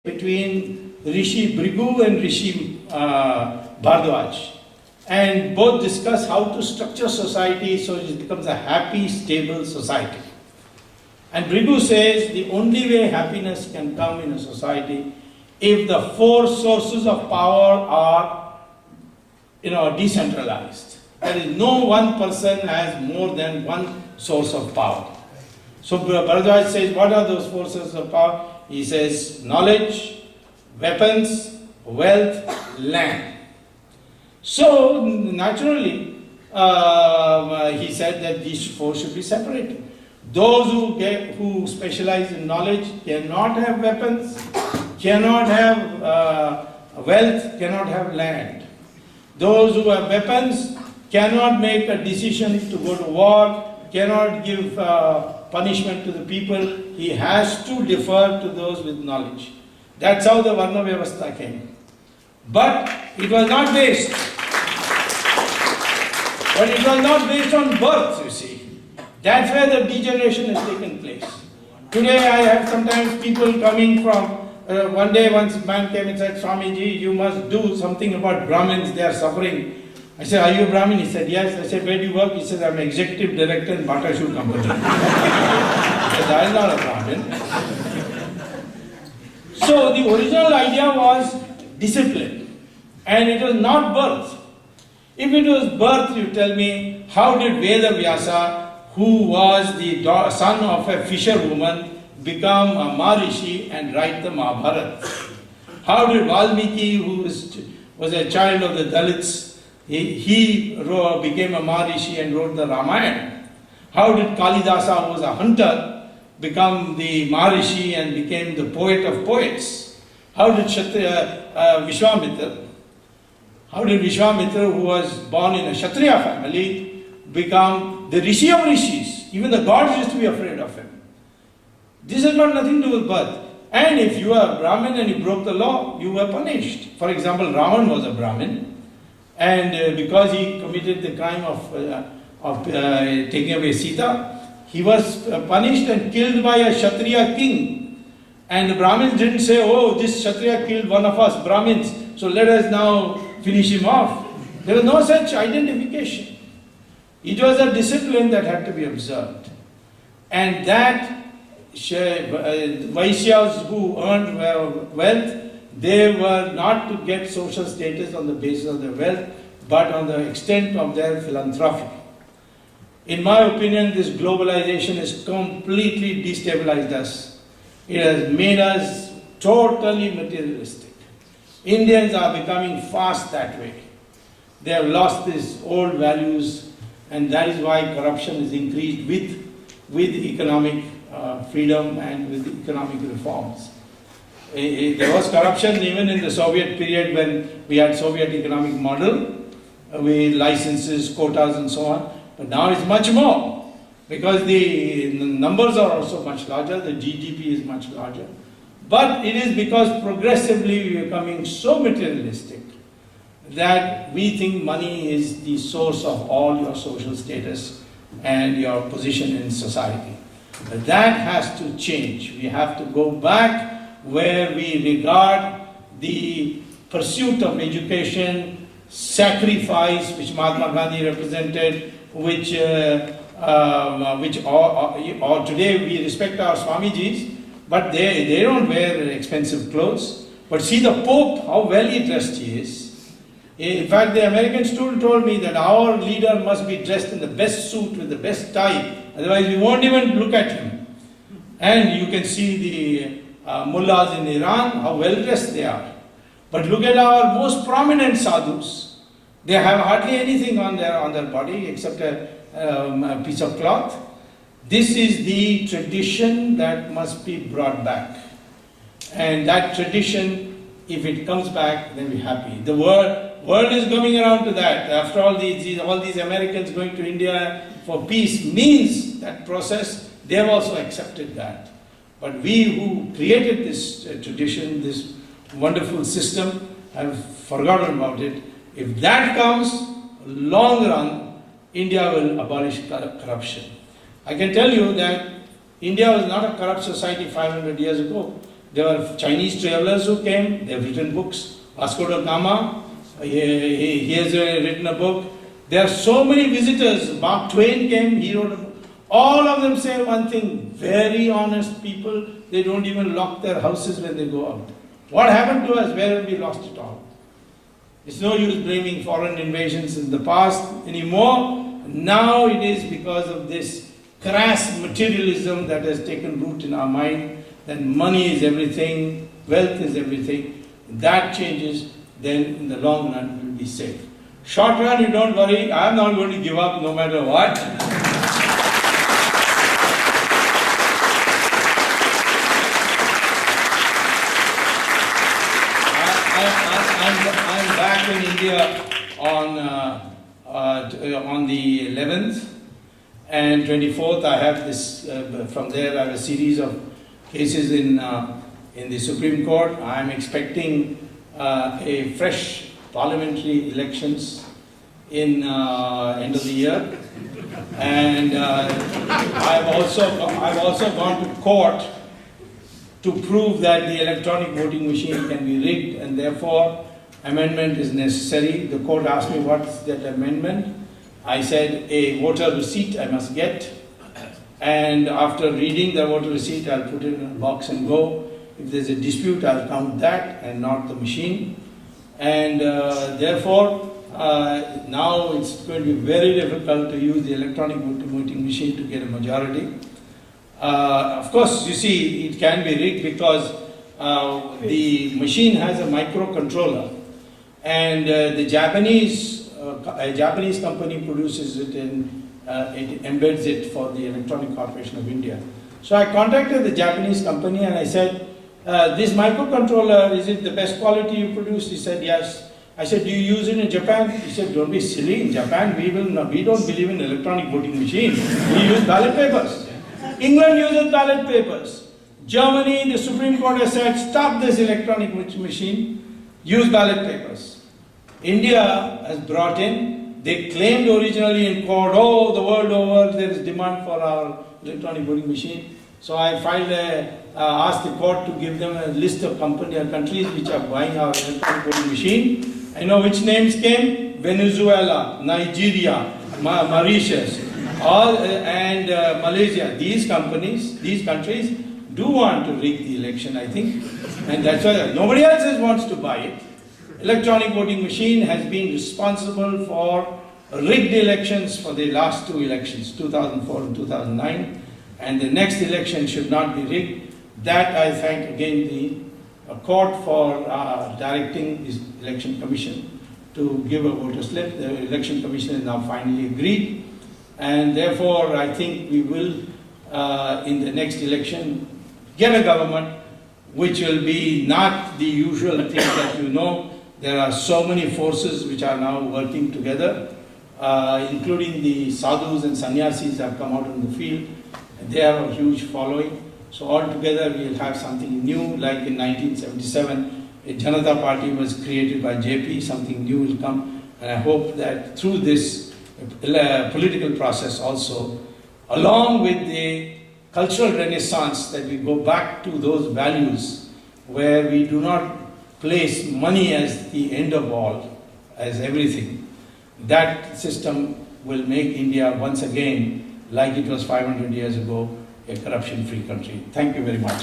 between Rishi Brigu and Rishi Bhardwaj. And both discuss how to structure society so it becomes a happy, stable society. And Brigu says the only way happiness can come in a society if the four sources of power are, decentralized. There is no one person has more than one source of power. So Bharadwaj says, what are those four sources of power? He says, knowledge, weapons, wealth, land. So naturally, he said that these four should be separated. Those who specialize in knowledge cannot have weapons, cannot have wealth, cannot have land. Those who have weapons cannot make a decision to go to war, cannot give punishment to the people. He has to defer to those with knowledge. That's how the Varna Vyavastha came. But it was not based. But it was not based on birth, you see. That's where the degeneration has taken place. Today I have sometimes people coming from, one day once a man came and said, Swamiji, you must do something about Brahmins, they are suffering. I said, are you a Brahmin? He said, yes. I said, where do you work? He said, I'm executive director in Bata Shoe Company. I said, I am not a Brahmin. So the original idea was discipline. And it was not birth. If it was birth, you tell me, how did Veda Vyasa, who was the son of a fisherwoman, become a Maharishi and write the Mahabharata? How did Valmiki, who was a child of the Dalits, he became a Maharishi and wrote the Ramayana? How did Kalidasa, who was a hunter, become the Maharishi and became the poet of poets? How did Vishwamitra, who was born in a Kshatriya family, become the Rishi of Rishis? Even the gods used to be afraid of him. This has got nothing to do with birth. And if you are a Brahmin and you broke the law, you were punished. For example, Ravan was a Brahmin, and because he committed the crime of taking away Sita, he was punished and killed by a Kshatriya king. And the Brahmins didn't say, oh, this Kshatriya killed one of us Brahmins, so let us now finish him off. There was no such identification. It was a discipline that had to be observed. And that Vaishyas who earned wealth, they were not to get social status on the basis of their wealth, but on the extent of their philanthropy. In my opinion, this globalization has completely destabilized us. It has made us totally materialistic. Indians are becoming fast that way. They have lost these old values, and that is why corruption is increased with economic freedom and with economic reforms. There was corruption even in the Soviet period when we had Soviet economic model with licenses, quotas and so on. But now it's much more because the numbers are also much larger, the GDP is much larger. But it is because progressively we are becoming so materialistic that we think money is the source of all your social status and your position in society. But that has to change. We have to go back where we regard the pursuit of education, sacrifice, which Mahatma Gandhi represented, which today we respect our Swamijis, but they don't wear expensive clothes. But see the Pope, how well he dressed he is. In fact, the American student told me that our leader must be dressed in the best suit with the best tie, otherwise we won't even look at him. And you can see the mullahs in Iran, how well dressed they are. But look at our most prominent sadhus. They have hardly anything on their body except a piece of cloth. This is the tradition that must be brought back. And that tradition, if it comes back, then we're happy. The world is coming around to that. After all these Americans going to India for peace means that process, they have also accepted that. But we who created this tradition, this wonderful system, have forgotten about it. If that comes, long run, India will abolish corruption. I can tell you that India was not a corrupt society 500 years ago. There were Chinese travelers who came, they have written books. Vasco da Gama, he has written a book. There are so many visitors. Mark Twain came, he wrote a book. All of them say one thing, very honest people, they don't even lock their houses when they go out. What happened to us? Where have we lost it all? It's no use blaming foreign invasions in the past anymore. Now it is because of this crass materialism that has taken root in our mind, that money is everything, wealth is everything. That changes, then in the long run we'll be safe. Short run, you don't worry, I'm not going to give up no matter what. I'm back in India on the 11th and 24th. I have this, from there I have a series of cases in the Supreme Court. I am expecting a fresh parliamentary elections in end of the year, and I've also gone to court to prove that the electronic voting machine can be rigged, and therefore amendment is necessary. The court asked me what's that amendment. I said a voter receipt I must get, and after reading the voter receipt I'll put it in a box and go. If there's a dispute I'll count that and not the machine, and therefore now it's going to be very difficult to use the electronic voting machine to get a majority. Of course, you see, it can be rigged because the machine has a microcontroller, and a Japanese company produces it and it embeds it for the Electronic Corporation of India. So I contacted the Japanese company and I said, this microcontroller, is it the best quality you produce? He said, yes. I said, do you use it in Japan? He said, don't be silly. In Japan, we don't believe in electronic voting machine. We use ballot papers. England uses ballot papers. Germany, the Supreme Court has said, stop this electronic machine, use ballot papers. India has brought in, they claimed originally in court, oh, the world over, there is demand for our electronic voting machine. So I filed asked the court to give them a list of countries which are buying our electronic voting machine. I know which names came: Venezuela, Nigeria, Mauritius, and Malaysia. These countries do want to rig the election, I think, and that's why nobody else wants to buy it. Electronic voting machine has been responsible for rigged elections for the last two elections, 2004 and 2009, and the next election should not be rigged. That I thank again the court for directing the election commission to give a voter slip. The election commission has now finally agreed, and therefore I think we will in the next election get a government which will be not the usual thing that you know. There are so many forces which are now working together, including the sadhus and sannyasis have come out in the field. They have a huge following. So altogether we will have something new, like in 1977, a Janata Party was created by JP, something new will come. And I hope that through this political process also, along with the cultural renaissance, that we go back to those values where we do not place money as the end of all, as everything. That system will make India once again, like it was 500 years ago, a corruption-free country. Thank you very much.